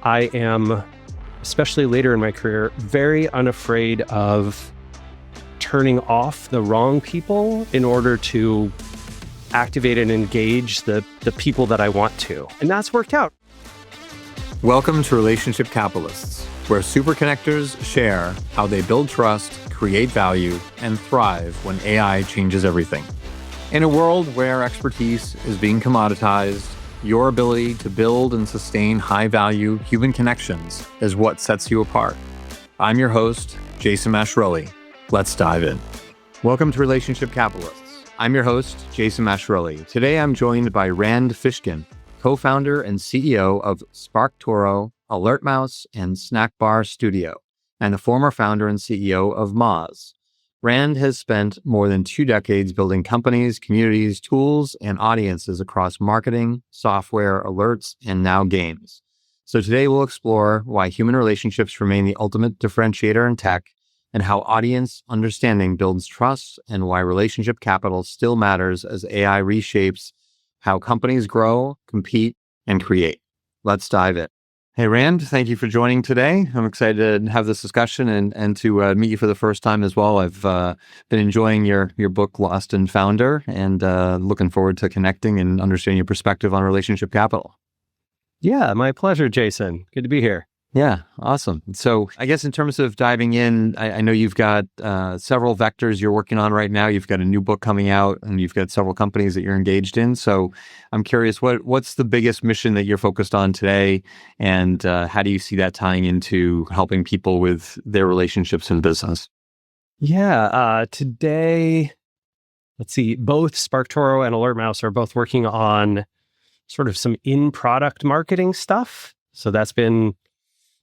I am, especially later in my career, very unafraid of turning off the wrong people in order to activate and engage the people that I want to. And that's worked out. Welcome to Relationship Capitalists, where super connectors share how they build trust, create value, and thrive when AI changes everything. In a world where expertise is being commoditized, your ability to build and sustain high-value human connections is what sets you apart. I'm your host, Jason Masciarelli. Let's dive in. Welcome to Relationship Capitalists. I'm your host, Jason Masciarelli. Today, I'm joined by Rand Fishkin, co-founder and CEO of SparkToro, AlertMouse and Snackbar Studio, and the former founder and CEO of Moz. Rand has spent more than 2 decades building companies, communities, tools, and audiences across marketing, software, alerts, and now games. So today we'll explore why human relationships remain the ultimate differentiator in tech, and how audience understanding builds trust, and why relationship capital still matters as AI reshapes how companies grow, compete, and create. Let's dive in. Hey, Rand, thank you for joining today. I'm excited to have this discussion and to meet you for the first time as well. I've been enjoying your book, Lost and Founder, and looking forward to connecting and understanding your perspective on relationship capital. Yeah, my pleasure, Jason. Good to be here. Yeah, awesome. So I guess in terms of diving in, I know you've got several vectors you're working on right now. You've got a new book coming out, and you've got several companies that you're engaged in. So I'm curious, what's the biggest mission that you're focused on today, and how do you see that tying into helping people with their relationships in business? Yeah, today, let's see, both SparkToro and AlertMouse are both working on sort of some in-product marketing stuff. So that's been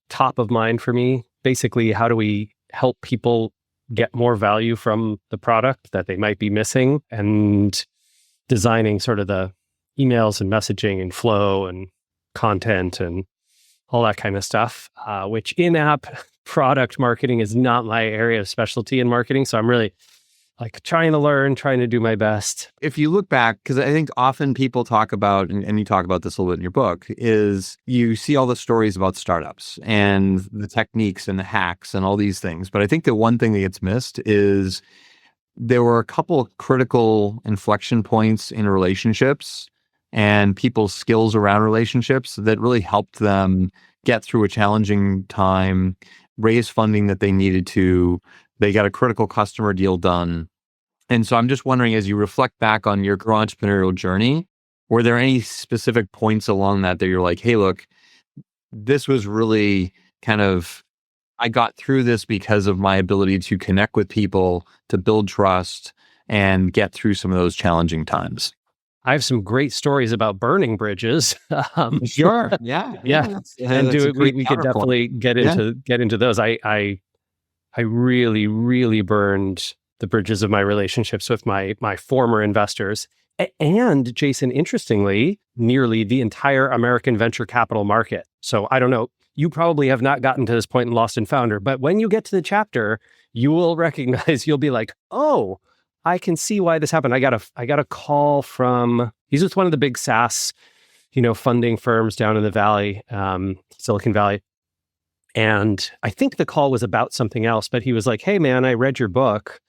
top of mind for me. Basically, how do we help people get more value from the product that they might be missing, and designing sort of the emails and messaging and flow and content and all that kind of stuff, which in-app product marketing is not my area of specialty in marketing. So I'm really trying to learn, trying to do my best. If you look back, because I think often people talk about, and you talk about this a little bit in your book, is you see all the stories about startups and the techniques and the hacks and all these things. But I think the one thing that gets missed is there were a couple of critical inflection points in relationships and people's skills around relationships that really helped them get through a challenging time, raise funding that they needed to. They got a critical customer deal done. And so I'm just wondering, as you reflect back on your entrepreneurial journey, were there any specific points along that you're like, hey, look, this was really I got through this because of my ability to connect with people, to build trust, and get through some of those challenging times? I have some great stories about burning bridges. Sure. Yeah. Yeah. And we could definitely get into those. I really, really burned the bridges of my relationships with my former investors. And Jason, interestingly, nearly the entire American venture capital market. So I don't know, you probably have not gotten to this point in Lost and Founder, but when you get to the chapter, you will recognize, you'll be like, oh, I can see why this happened. I got a call from, he's with one of the big SaaS, funding firms down in the Valley, Silicon Valley. And I think the call was about something else, but he was like, hey man, I read your book.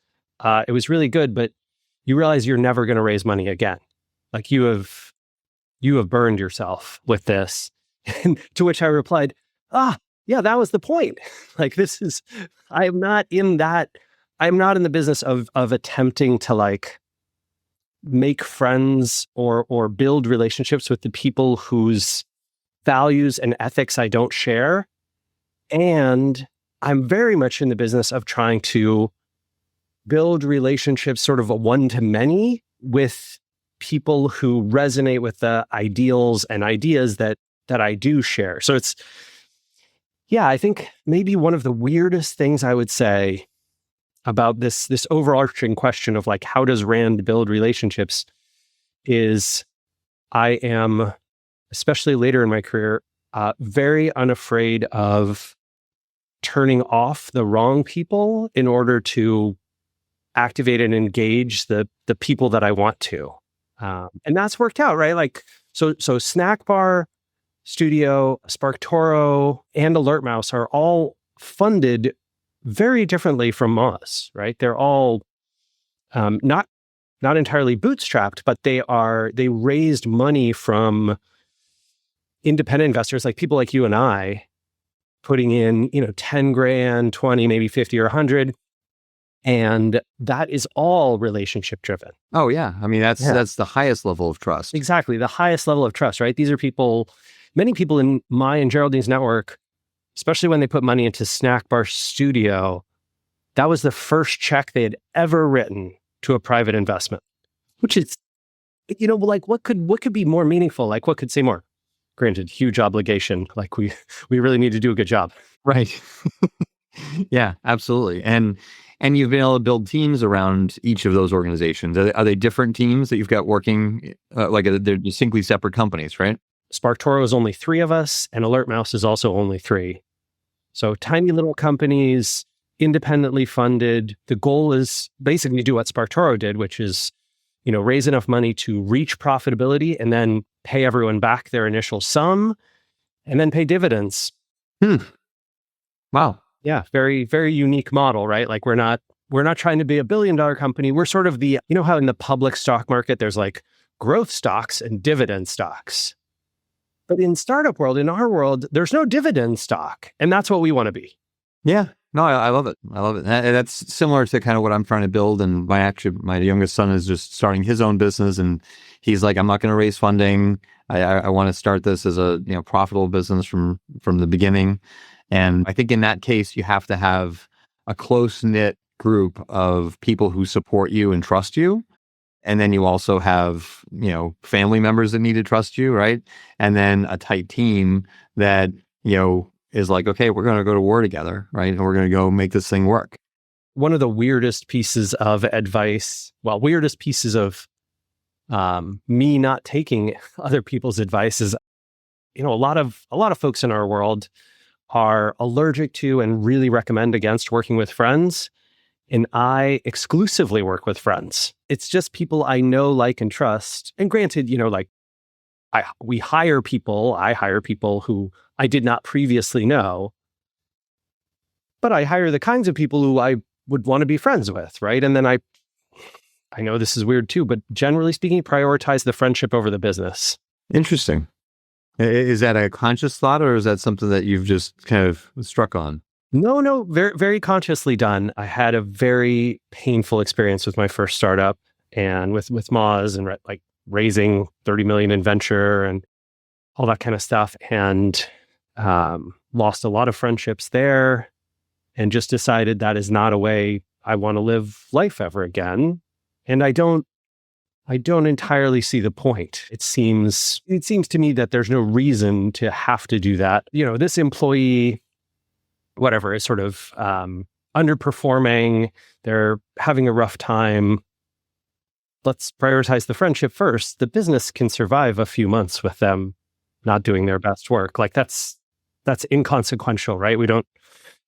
It was really good, but you realize you're never going to raise money again. Like you have burned yourself with this. And to which I replied, yeah, that was the point. I'm not in the business of attempting to make friends or build relationships with the people whose values and ethics I don't share. And I'm very much in the business of trying to build relationships, sort of a one-to-many, with people who resonate with the ideals and ideas that I do share. So I think maybe one of the weirdest things I would say about this overarching question of how does Rand build relationships is I am, especially later in my career, very unafraid of turning off the wrong people in order to activate and engage the people that I want to. And that's worked out, right? So Snackbar Studio, SparkToro, and AlertMouse are all funded very differently from Moz, right? They're all not entirely bootstrapped, but they raised money from independent investors, like people like you and I, putting in, 10 grand, 20, maybe 50 or 100. And that is all relationship driven. Oh yeah. I mean, that's the highest level of trust. Exactly. The highest level of trust, right? These are many people in my and Geraldine's network, especially when they put money into Snackbar Studio, that was the first check they had ever written to a private investment, which is, like what could be more meaningful? Like what could say more? Granted, huge obligation. Like we really need to do a good job. Right. Yeah, absolutely. And you've been able to build teams around each of those organizations. Are they different teams that you've got working? They're distinctly separate companies, right? SparkToro is only 3 of us, and AlertMouse is also only 3. So tiny little companies, independently funded. The goal is basically to do what SparkToro did, which is, raise enough money to reach profitability and then pay everyone back their initial sum and then pay dividends. Wow. Yeah, very, very unique model, right? Like we're not trying to be a $1 billion company. We're sort of how in the public stock market, there's like growth stocks and dividend stocks. But in startup world, in our world, there's no dividend stock. And that's what we want to be. Yeah. No, I love it. I love it. That's similar to kind of what I'm trying to build. And my youngest son is just starting his own business. And he's like, I'm not going to raise funding. I want to start this as a profitable business from the beginning. And I think in that case, you have to have a close-knit group of people who support you and trust you. And then you also have, family members that need to trust you, right? And then a tight team that, is like, okay, we're going to go to war together, right? And we're going to go make this thing work. One of the weirdest pieces of advice, weirdest pieces of me not taking other people's advice is, a lot of folks in our world are allergic to and really recommend against working with friends. And I exclusively work with friends. It's just people I know, like, and trust. And granted, I hire people who I did not previously know, but I hire the kinds of people who I would want to be friends with, right? And then I know this is weird too, but generally speaking, prioritize the friendship over the business. Interesting. Is that a conscious thought, or is that something that you've just kind of struck on? No, very, very consciously done. I had a very painful experience with my first startup and with Moz and like raising 30 million in venture and all that kind of stuff, and lost a lot of friendships there, and just decided that is not a way I want to live life ever again. And I don't entirely see the point. It seems to me that there's no reason to have to do that. This employee, whatever, is sort of underperforming. They're having a rough time. Let's prioritize the friendship first. The business can survive a few months with them not doing their best work. Like that's inconsequential, right? I'm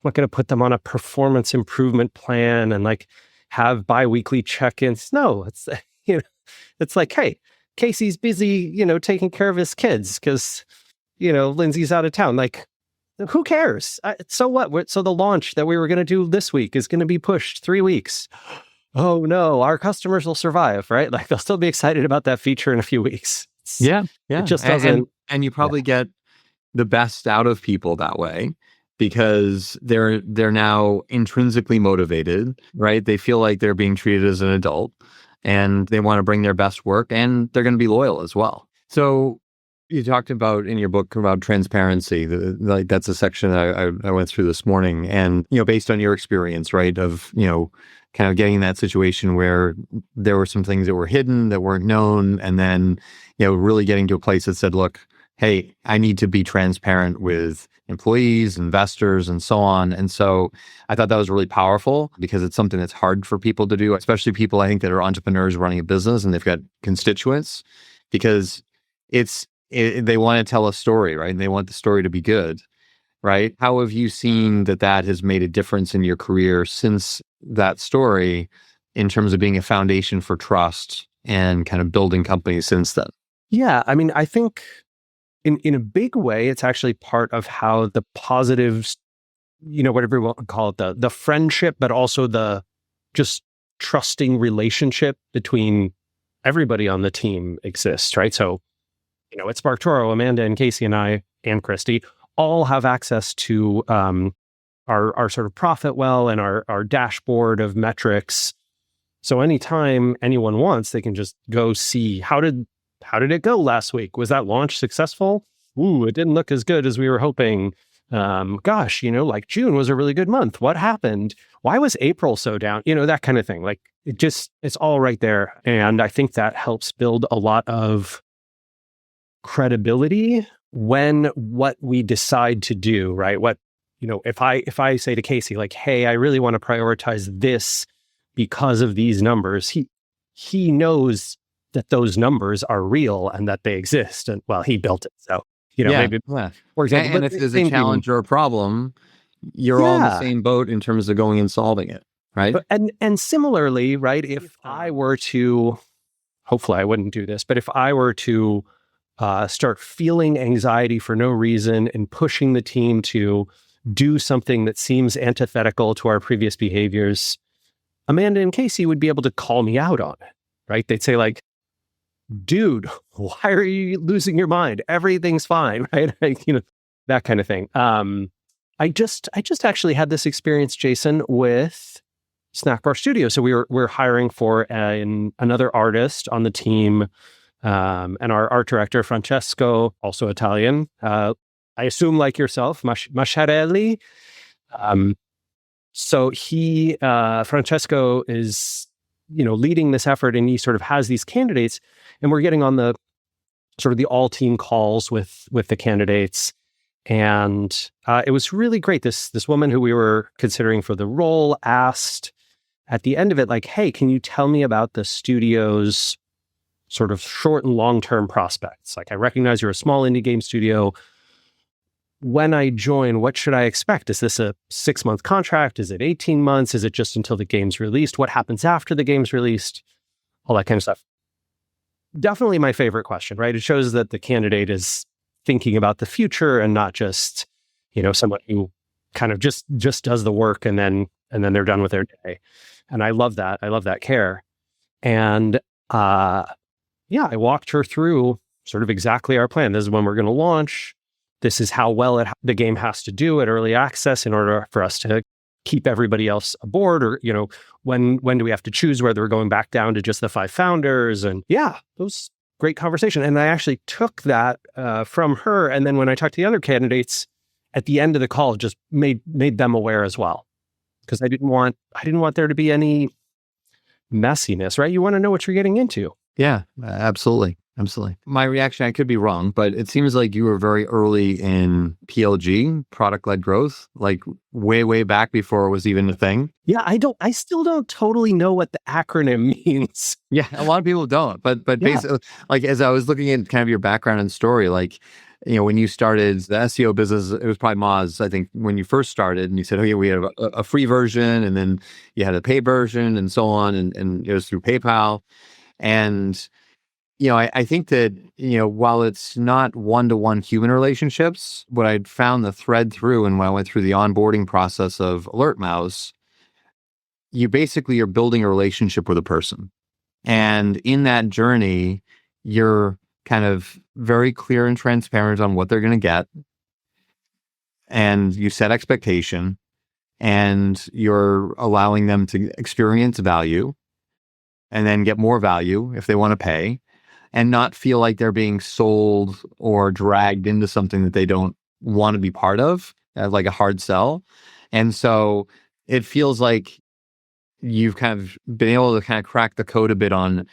not going to put them on a performance improvement plan and like have biweekly check-ins. No, it's like, hey, Casey's busy, taking care of his kids because, Lindsay's out of town. Like, who cares? So what? So the launch that we were going to do this week is going to be pushed 3 weeks. Oh no, our customers will survive, right? Like they'll still be excited about that feature in a few weeks. Yeah. It just doesn't. And you probably get the best out of people that way because they're now intrinsically motivated, right? They feel like they're being treated as an adult and they want to bring their best work, and they're going to be loyal as well. So you talked about in your book about transparency. Like that's a section I went through this morning, and based on your experience, right, of kind of getting that situation where there were some things that were hidden that weren't known, and then really getting to a place that said, look, hey, I need to be transparent with employees, investors, and so on. And so I thought that was really powerful because it's something that's hard for people to do, especially people I think that are entrepreneurs running a business and they've got constituents, because they want to tell a story, right? And they want the story to be good, right? How have you seen that has made a difference in your career since that story in terms of being a foundation for trust and kind of building companies since then? Yeah, I mean, I think in a big way, it's actually part of how the positives, whatever you want to call it, the friendship, but also the just trusting relationship between everybody on the team exists, right? So, at SparkToro, Amanda and Casey and I and Christy all have access to our sort of profit well and our dashboard of metrics. So anytime anyone wants, they can just go see how did it go last week? Was that launch successful? Ooh, it didn't look as good as we were hoping. Gosh, like June was a really good month. What happened? Why was April so down? That kind of thing. Like it's all right there. And I think that helps build a lot of credibility when what we decide to do, right? If I say to Casey, like, hey, I really want to prioritize this because of these numbers, he knows that those numbers are real and that they exist. And well, he built it. So, maybe, for example, and if there's a challenge or a problem, you're all in the same boat in terms of going and solving it, right? And similarly, right, if I were to, hopefully I wouldn't do this, but if I were to start feeling anxiety for no reason and pushing the team to do something that seems antithetical to our previous behaviors, Amanda and Casey would be able to call me out on it, right? They'd say like, dude, why are you losing your mind? Everything's fine, right? Like, that kind of thing. I just actually had this experience, Jason, with Snackbar Studio. So we're hiring for another artist on the team, and our art director, Francesco, also Italian. I assume like yourself, Masciarelli. So Francesco is, leading this effort, and he sort of has these candidates, and we're getting on the sort of the all team calls with the candidates. And it was really great. This woman who we were considering for the role asked at the end of it, like, hey, can you tell me about the studio's sort of short and long-term prospects? Like, I recognize you're a small indie game studio. When I join, what should I expect? Is this a 6-month contract? Is it 18 months? Is it just until the game's released? What happens after the game's released? All that kind of stuff. Definitely my favorite question, right? It shows that the candidate is thinking about the future and not just, someone who kind of just does the work and then they're done with their day. And I love that. I love that care. And I walked her through sort of exactly our plan. This is when we're going to launch. This is how well the game has to do at early access in order for us to keep everybody else aboard, or, when do we have to choose whether we're going back down to just the 5 founders? And it was great conversation. And I actually took that from her. And then when I talked to the other candidates at the end of the call, just made them aware as well. Because I didn't want there to be any messiness, right? You want to know what you're getting into. Yeah, absolutely. Absolutely. My reaction, I could be wrong, but it seems like you were very early in PLG, product-led growth, like way, way back before it was even a thing. Yeah, I still don't totally know what the acronym means. Yeah, a lot of people don't. But basically, like, as I was looking at kind of your background and story, like, when you started the SEO business, it was probably Moz, I think, when you first started, and you said, we had a free version, and then you had a paid version, and so on, and it was through PayPal. And I think that, while it's not one-to-one human relationships, what I'd found the thread through, and when I went through the onboarding process of AlertMouse, you basically are building a relationship with a person. And in that journey, you're kind of very clear and transparent on what they're going to get. And you set expectation, and you're allowing them to experience value and then get more value if they want to pay, and not feel like they're being sold or dragged into something that they don't want to be part of, like a hard sell. And so it feels like you've kind of been able to kind of crack the code a bit on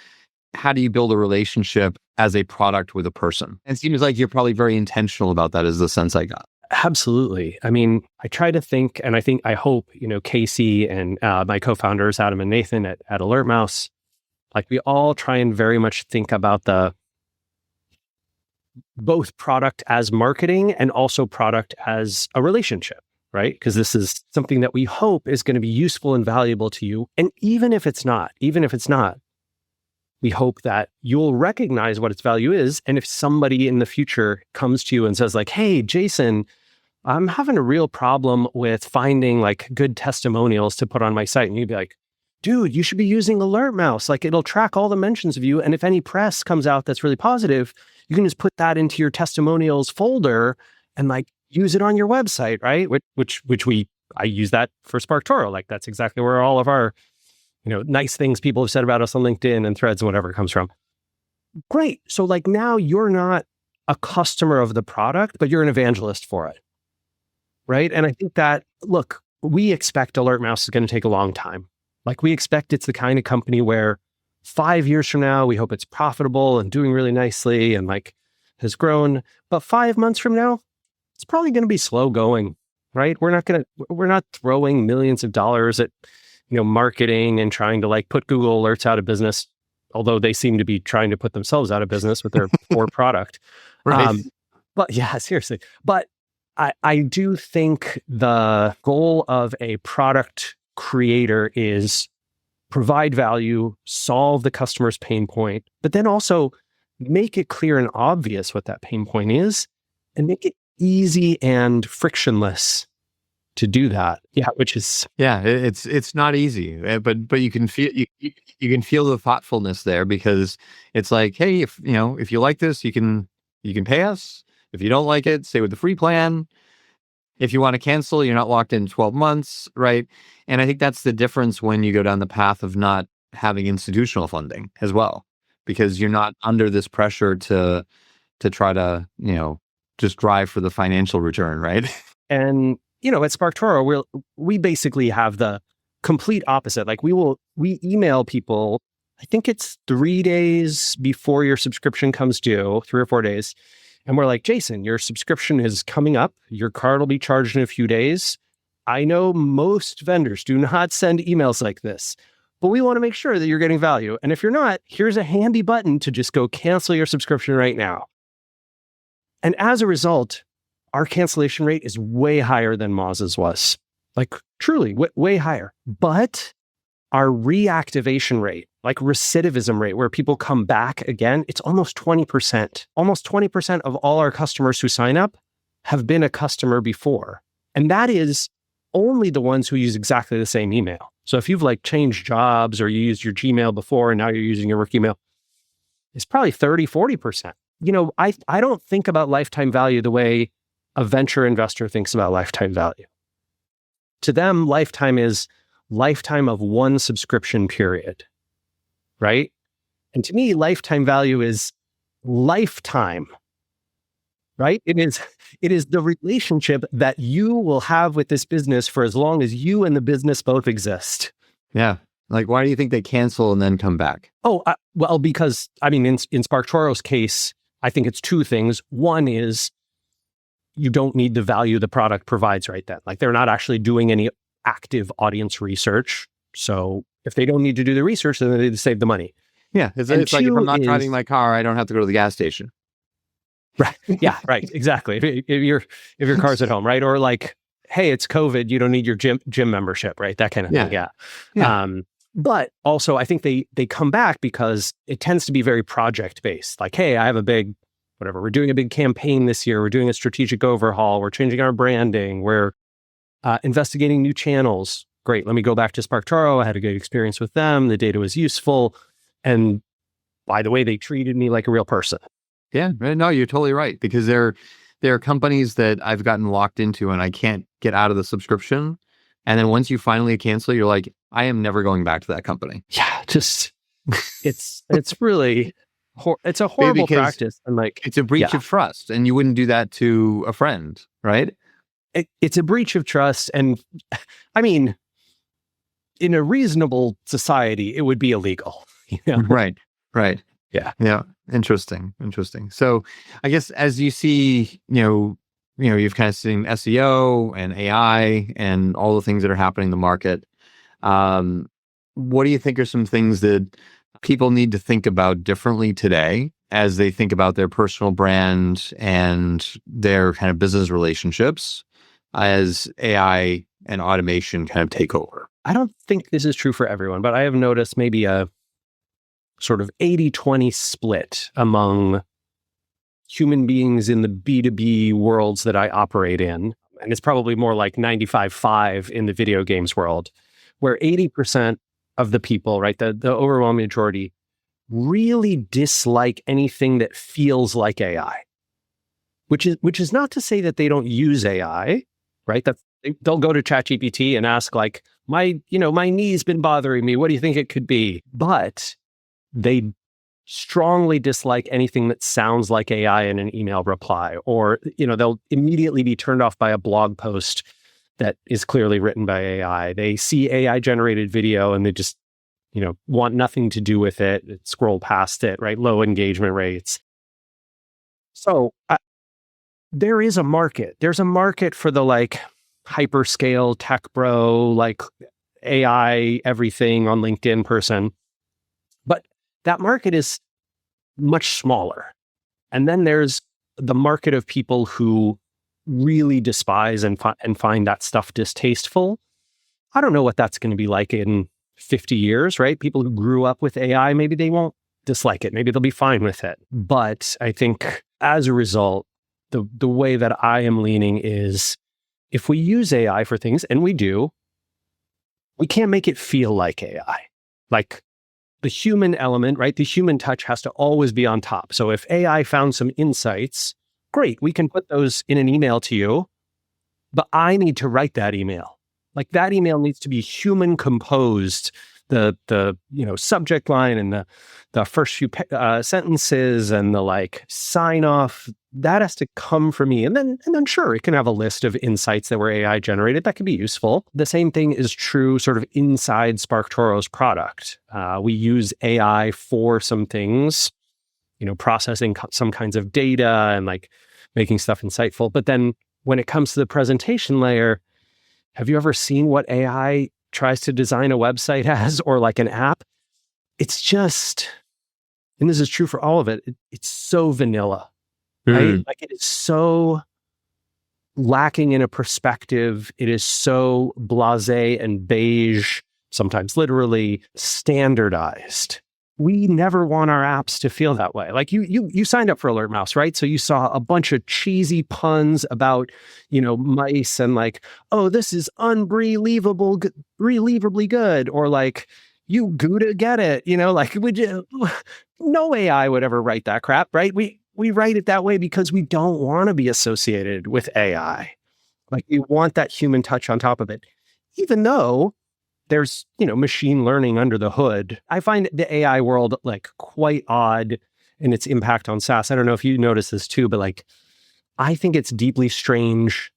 how do you build a relationship as a product with a person. And it seems like you're probably very intentional about that, is the sense I got. Absolutely. I mean, I try to think, and I hope, Casey and my co-founders, Adam and Nathan at AlertMouse, like, we all try and very much think about both product as marketing and also product as a relationship, right? Because this is something that we hope is going to be useful and valuable to you. And even if it's not, we hope that you'll recognize what its value is. And if somebody in the future comes to you and says like, hey, Jason, I'm having a real problem with finding like good testimonials to put on my site. And you'd be like, dude, you should be using AlertMouse. Like it'll track all the mentions of you. And if any press comes out that's really positive, you can just put that into your testimonials folder and like use it on your website, right? I use that for SparkToro. Like that's exactly where all of our, nice things people have said about us on LinkedIn and Threads and whatever it comes from. Great. So like now you're not a customer of the product, but you're an evangelist for it. Right. And I think that, look, we expect AlertMouse is going to take a long time. Like we expect it's the kind of company where 5 years from now, we hope it's profitable and doing really nicely and like has grown. But 5 months from now, it's probably going to be slow going, right? We're not throwing millions of dollars at, marketing and trying to like put Google Alerts out of business, although they seem to be trying to put themselves out of business with their poor product. Right. But yeah, seriously. But I do think the goal of a product creator is provide value, solve the customer's pain point, but then also make it clear and obvious what that pain point is and make it easy and frictionless to do that. Yeah, which is it's not easy, but you can feel you can feel the thoughtfulness there because it's like, hey, if you like this, you can pay us. If you don't like it, stay with the free plan. If you want to cancel, you're not locked in 12 months, right? And I think that's the difference when you go down the path of not having institutional funding as well, because you're not under this pressure to try to, just drive for the financial return, right? And, at SparkToro, we basically have the complete opposite. Like we email people, I think it's 3 days before your subscription comes due, 3 or 4 days. And we're like, Jason, your subscription is coming up. Your card will be charged in a few days. I know most vendors do not send emails like this, but we want to make sure that you're getting value. And if you're not, here's a handy button to just go cancel your subscription right now. And as a result, our cancellation rate is way higher than Moz's was. Like truly way higher. But our reactivation rate, like recidivism rate, where people come back again, it's almost 20%. Almost 20% of all our customers who sign up have been a customer before. And that is only the ones who use exactly the same email. So if you've like changed jobs or you used your Gmail before and now you're using your work email, it's probably 30, 40%. I don't think about lifetime value the way a venture investor thinks about lifetime value. To them, lifetime is lifetime of one subscription period, right? And to me, lifetime value is lifetime, right? It is the relationship that you will have with this business for as long as you and the business both exist. Yeah. Like, why do you think they cancel and then come back? Well, because, in SparkToro's case, I think it's two things. One is you don't need the value the product provides right then. Like they're not actually doing any active audience research. So if they don't need to do the research, then they need to save the money. Yeah. It's like if I'm not driving my car, I don't have to go to the gas station. Right. Yeah, right. Exactly. If your car's at home, right? Or like, hey, it's COVID, you don't need your gym membership, right? That kind of thing. Yeah. But also I think they come back because it tends to be very project based. Like, hey, I have a big whatever, we're doing a big campaign this year. We're doing a strategic overhaul. We're changing our branding. We're investigating new channels. Great. Let me go back to SparkToro. I had a good experience with them. The data was useful. And by the way, they treated me like a real person. Yeah. No, you're totally right. Because there are companies that I've gotten locked into and I can't get out of the subscription. And then once you finally cancel, you're like, I am never going back to that company. Yeah. Just, it's really... It's a horrible practice. And like, it's a breach of trust, and you wouldn't do that to a friend, right? It's a breach of trust. And in a reasonable society, it would be illegal. Right. Yeah. Interesting. So I guess as you see, you've kind of seen SEO and AI and all the things that are happening in the market. What do you think are some things that people need to think about differently today as they think about their personal brand and their kind of business relationships as AI and automation kind of take over? I don't think this is true for everyone, but I have noticed maybe a sort of 80-20 split among human beings in the B2B worlds that I operate in. And it's probably more like 95-5 in the video games world, where 80% of the people, right, the overwhelming majority, really dislike anything that feels like AI. Which is not to say that they don't use AI, right? That they'll go to ChatGPT and ask like, my knee's been bothering me. What do you think it could be? But they strongly dislike anything that sounds like AI in an email reply, or, they'll immediately be turned off by a blog post that is clearly written by AI. They see AI generated video and they just, want nothing to do with it, scroll past it, right? Low engagement rates. So there is a market. There's a market for the like hyperscale tech bro, like AI, everything on LinkedIn person. But that market is much smaller. And then there's the market of people who really despise and find that stuff distasteful. I don't know what that's going to be like in 50 years, right? People who grew up with AI, maybe they won't dislike it. Maybe they'll be fine with it. But I think as a result, the way that I am leaning is if we use AI for things, and we do, we can't make it feel like AI. Like the human element, right? The human touch has to always be on top. So if AI found some insights, great, we can put those in an email to you, but I need to write that email. Like that email needs to be human composed. The subject line and the first few sentences and the like sign off, that has to come from me. And then sure, it can have a list of insights that were AI generated. That can be useful. The same thing is true sort of inside SparkToro's product. We use AI for some things, processing some kinds of data and like making stuff insightful. But then when it comes to the presentation layer, have you ever seen what AI tries to design a website as, or like an app? It's just, and this is true for all of it, it's so vanilla, right? Like it is so lacking in a perspective. It is so blasé and beige, sometimes literally standardized. We never want our apps to feel that way. Like you signed up for AlertMouse, right? So you saw a bunch of cheesy puns about, mice and like, oh, this is unbelievably good. Or like, you Gouda get it, like no AI would ever write that crap, right? We write it that way because we don't want to be associated with AI. Like we want that human touch on top of it, even though there's, machine learning under the hood. I find the AI world like quite odd in its impact on SaaS. I don't know if you notice this too, but like, I think it's deeply strange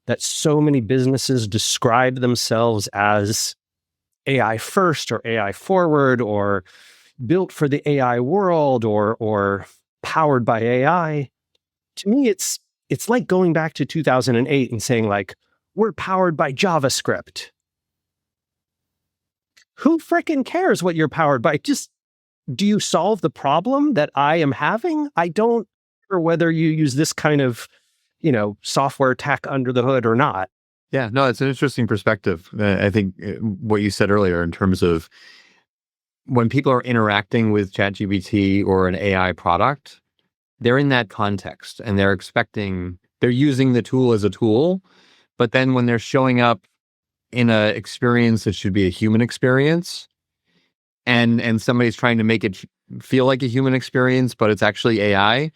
that so many businesses describe themselves as AI first or AI forward or built for the AI world or powered by AI. To me, it's like going back to 2008 and saying like, we're powered by JavaScript. Who frickin' cares what you're powered by? Just, do you solve the problem that I am having? I don't care whether you use this kind of, software tech under the hood or not. Yeah, no, it's an interesting perspective. I think what you said earlier in terms of when people are interacting with ChatGPT or an AI product, they're in that context and they're using the tool as a tool. But then when they're showing up in a experience that should be a human experience, and somebody's trying to make it feel like a human experience, but it's actually AI,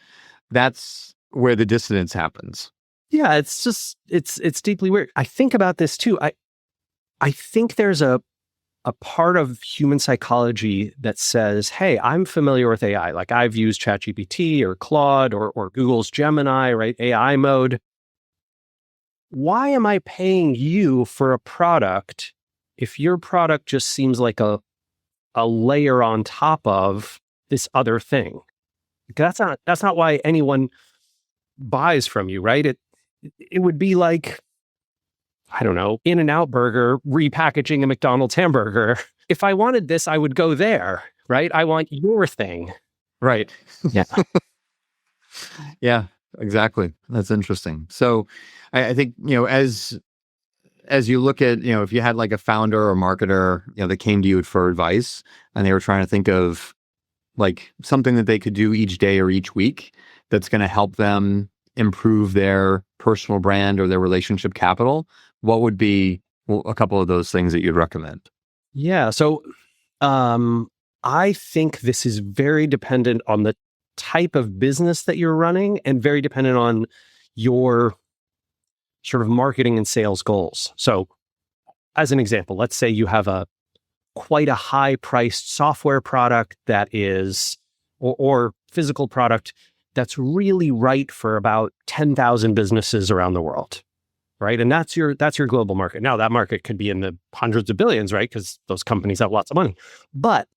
that's where the dissonance happens. Yeah, it's just, it's deeply weird. I think about this too. I think there's a part of human psychology that says, hey, I'm familiar with AI. Like I've used ChatGPT or Claude or Google's Gemini, right? AI mode. Why am I paying you for a product if your product just seems like a layer on top of this other thing? That's not why anyone buys from you, right? It would be like, I don't know, In-N-Out Burger repackaging a McDonald's hamburger. If I wanted this, I would go there, right? I want your thing. Right. Yeah. Yeah, exactly. That's interesting. So I think, as you look at, if you had like a founder or marketer, that came to you for advice and they were trying to think of like something that they could do each day or each week that's going to help them improve their personal brand or their relationship capital, what would be a couple of those things that you'd recommend? Yeah. So I think this is very dependent on the type of business that you're running and very dependent on your sort of marketing and sales goals. So as an example, let's say you have quite a high priced software product that is, or physical product that's really right for about 10,000 businesses around the world, right? And that's your global market. Now that market could be in the hundreds of billions, right? Because those companies have lots of money, but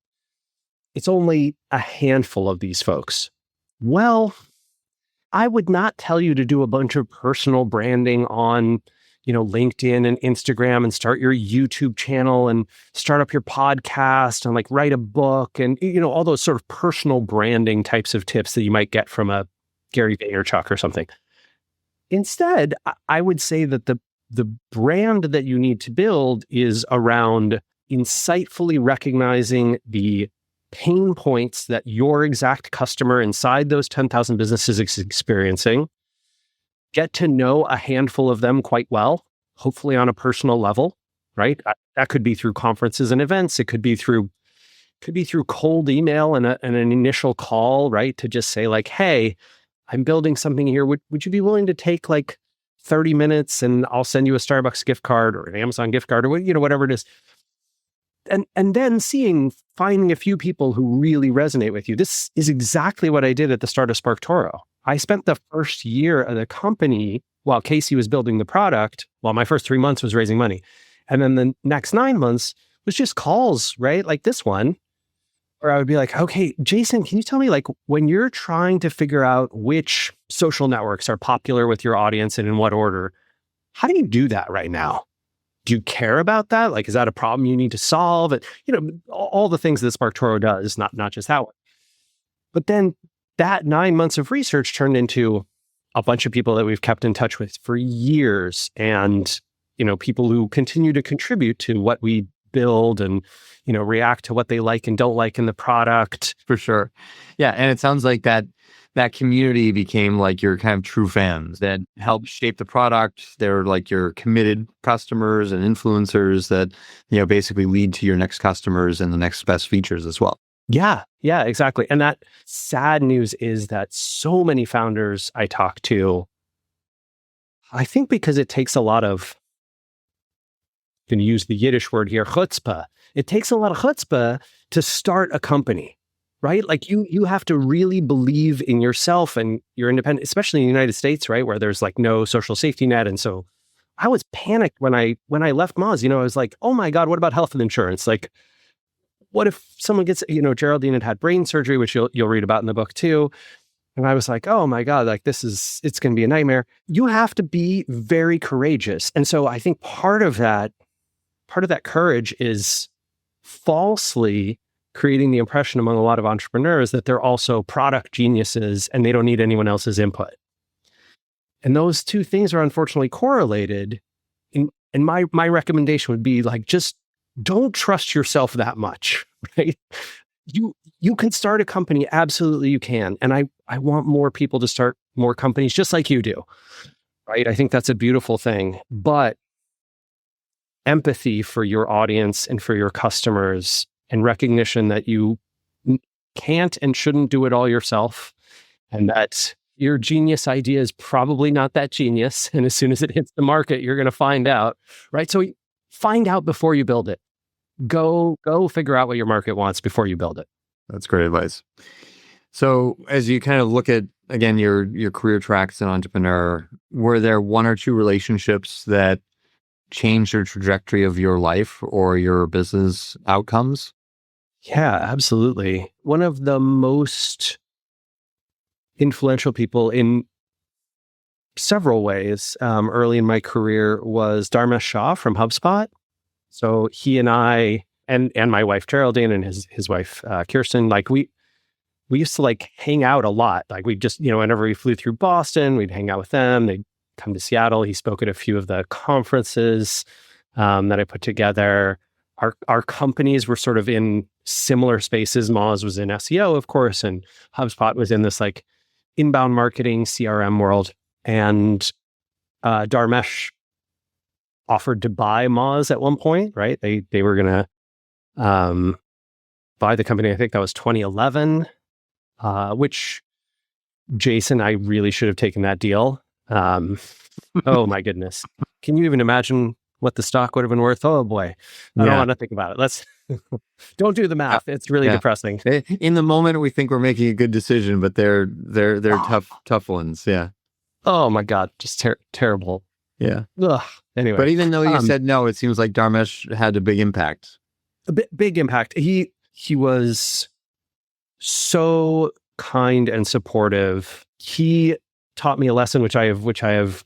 it's only a handful of these folks. Well, I would not tell you to do a bunch of personal branding on, LinkedIn and Instagram and start your YouTube channel and start up your podcast and like write a book and, all those sort of personal branding types of tips that you might get from a Gary Vaynerchuk or something. Instead, I would say that the brand that you need to build is around insightfully recognizing the pain points that your exact customer inside those 10,000 businesses is experiencing. Get to know a handful of them quite well, hopefully on a personal level, right? That could be through conferences and events. It could be through cold email and an initial call, right? To just say like, hey, I'm building something here. Would you be willing to take like 30 minutes and I'll send you a Starbucks gift card or an Amazon gift card or whatever it is. And then finding a few people who really resonate with you. This is exactly what I did at the start of SparkToro. I spent the first year of the company while Casey was building the product, while my first 3 months was raising money. And then the next 9 months was just calls, right? Like this one, where I would be like, okay, Jason, can you tell me like when you're trying to figure out which social networks are popular with your audience and in what order, how do you do that right now? Do you care about that? Like, is that a problem you need to solve? And, all the things that SparkToro does, not just that one. But then that 9 months of research turned into a bunch of people that we've kept in touch with for years and, people who continue to contribute to what we build and, react to what they like and don't like in the product. For sure. Yeah. And it sounds like that community became like your kind of true fans that help shape the product. They're like your committed customers and influencers that, basically lead to your next customers and the next best features as well. Yeah, exactly. And that sad news is that so many founders I talk to, I think because it takes a lot of, I'm going to use the Yiddish word here, chutzpah. It takes a lot of chutzpah to start a company, right? Like you have to really believe in yourself and you're independent, especially in the United States, right? Where there's like no social safety net. And so I was panicked when I left Moz, I was like, oh my God, what about health insurance? Like, what if someone gets, Geraldine had brain surgery, which you'll read about in the book too. And I was like, oh my God, like it's going to be a nightmare. You have to be very courageous. And so I think part of that courage is falsely creating the impression among a lot of entrepreneurs that they're also product geniuses and they don't need anyone else's input. And those two things are unfortunately correlated. And my recommendation would be like, just don't trust yourself that much, right? You can start a company. Absolutely you can. And I want more people to start more companies just like you do, right? I think that's a beautiful thing. But empathy for your audience and for your customers and recognition that you can't and shouldn't do it all yourself and that your genius idea is probably not that genius. And as soon as it hits the market, you're going to find out, right? So find out before you build it. Go figure out what your market wants before you build it. That's great advice. So as you kind of look at, again, your career track as an entrepreneur, were there one or two relationships that changed the trajectory of your life or your business outcomes? Yeah, absolutely. One of the most influential people in several ways early in my career was Dharmesh Shah from HubSpot. So he and I and my wife Geraldine and his wife Kirsten, like we used to like hang out a lot. Like we just, whenever we flew through Boston, we'd hang out with them. They'd come to Seattle. He spoke at a few of the conferences that I put together. our companies were sort of in similar spaces. Moz was in SEO, of course, and HubSpot was in this like inbound marketing CRM world. And Dharmesh offered to buy Moz at one point, right? They were going to buy the company. I think that was 2011, which Jason, I really should have taken that deal. Oh my goodness. Can you even imagine what the stock would have been worth? Oh boy. I don't want to think about it. Let's don't do the math. It's really depressing. In the moment we think we're making a good decision, but they're tough ones. Yeah. Oh my God. Just terrible. Yeah. Ugh. Anyway. But even though you said no, it seems like Dharmesh had a big impact. Big impact. He was so kind and supportive. He taught me a lesson which I have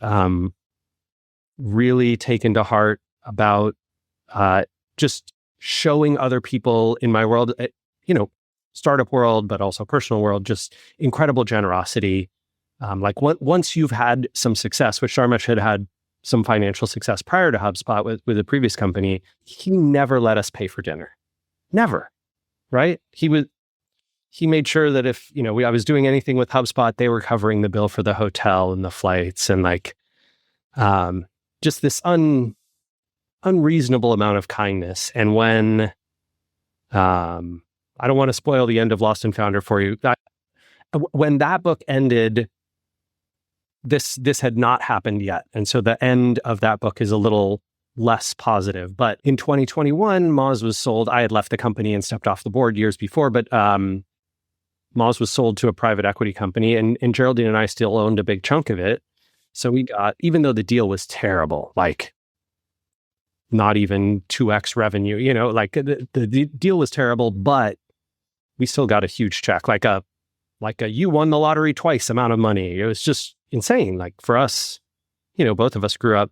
really taken to heart about just showing other people in my world, startup world, but also personal world, just incredible generosity. Like once you've had some success, which Dharmesh had some financial success prior to HubSpot with a previous company, he never let us pay for dinner. Never. Right? He made sure that if, I was doing anything with HubSpot, they were covering the bill for the hotel and the flights and like, just this unreasonable amount of kindness. And when, I don't want to spoil the end of Lost and Founder for you. When that book ended, this had not happened yet. And so the end of that book is a little less positive. But in 2021, Moz was sold. I had left the company and stepped off the board years before, but Moz was sold to a private equity company, and Geraldine and I still owned a big chunk of it. So we got, even though the deal was terrible, like not even 2x revenue, like the deal was terrible, but we still got a huge check, like a you won the lottery twice amount of money. It was just insane. Like for us, both of us grew up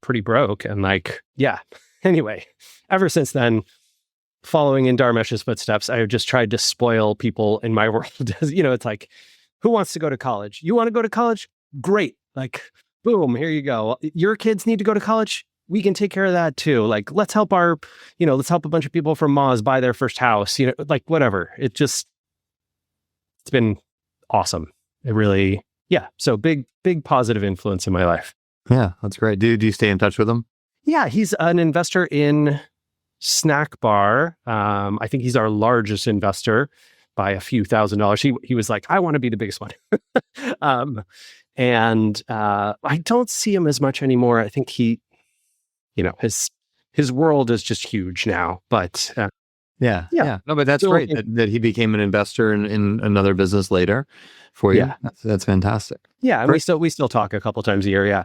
pretty broke and like, yeah. Anyway, ever since then, following in Dharmesh's footsteps, I have just tried to spoil people in my world. It's like, who wants to go to college? You want to go to college? Great. Like, boom, here you go. Your kids need to go to college? We can take care of that too. Like, let's help let's help a bunch of people from Moz buy their first house, like whatever. It's been awesome. It really, yeah. So big positive influence in my life. Yeah, that's great. Do you stay in touch with him? Yeah, he's an investor in Snackbar. I think he's our largest investor by a few $1,000s. He was like, I want to be the biggest one. And I don't see him as much anymore. I think he, his world is just huge now. But yeah. No, but that's great that he became an investor in another business later for you. Yeah. That's fantastic. Yeah, and we still talk a couple times a year. Yeah.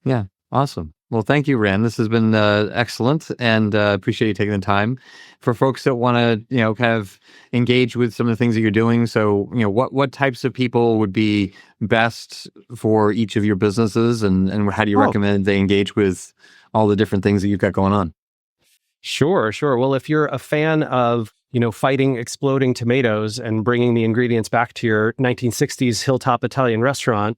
Yeah. Awesome. Well, thank you, Rand. This has been excellent, and appreciate you taking the time. For folks that want to, kind of engage with some of the things that you're doing, so what types of people would be best for each of your businesses, and how do you recommend they engage with all the different things that you've got going on? Sure. Well, if you're a fan of fighting exploding tomatoes and bringing the ingredients back to your 1960s hilltop Italian restaurant,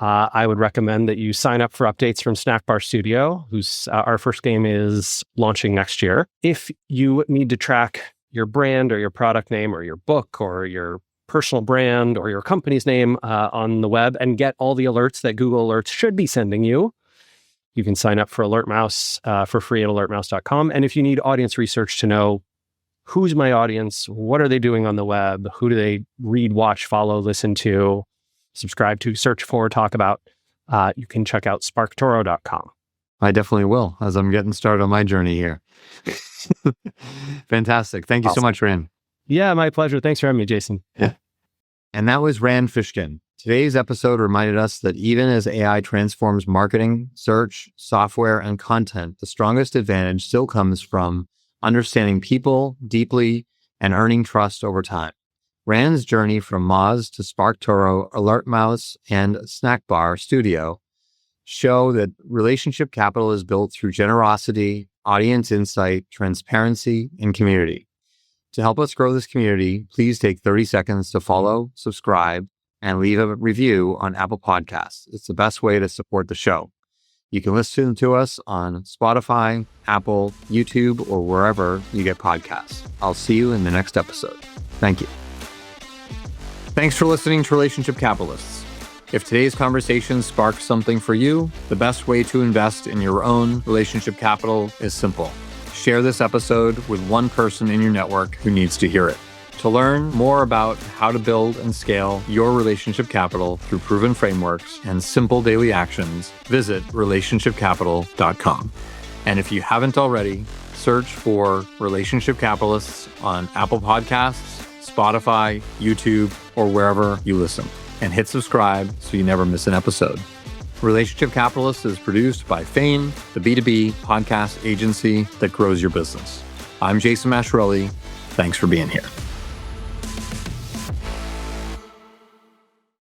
I would recommend that you sign up for updates from Snackbar Studio, whose our first game is launching next year. If you need to track your brand or your product name or your book or your personal brand or your company's name on the web and get all the alerts that Google Alerts should be sending you, you can sign up for AlertMouse for free at alertmouse.com. And if you need audience research to know who's my audience, what are they doing on the web, who do they read, watch, follow, listen to, subscribe to, search for, talk about, you can check out SparkToro.com. I definitely will, as I'm getting started on my journey here. Fantastic. Thank you so much, Rand. Yeah, my pleasure. Thanks for having me, Jason. Yeah. And that was Rand Fishkin. Today's episode reminded us that even as AI transforms marketing, search, software, and content, the strongest advantage still comes from understanding people deeply and earning trust over time. Rand's journey from Moz to SparkToro, AlertMouse, and Snackbar Studio show that relationship capital is built through generosity, audience insight, transparency, and community. To help us grow this community, please take 30 seconds to follow, subscribe, and leave a review on Apple Podcasts. It's the best way to support the show. You can listen to us on Spotify, Apple, YouTube, or wherever you get podcasts. I'll see you in the next episode. Thank you. Thanks for listening to Relationship Capitalists. If today's conversation sparked something for you, the best way to invest in your own relationship capital is simple. Share this episode with one person in your network who needs to hear it. To learn more about how to build and scale your relationship capital through proven frameworks and simple daily actions, visit relationshipcapital.com. And if you haven't already, search for Relationship Capitalists on Apple Podcasts, Spotify, YouTube, or wherever you listen. And hit subscribe so you never miss an episode. Relationship Capitalists is produced by Fane, the B2B podcast agency that grows your business. I'm Jason Masciarelli. Thanks for being here.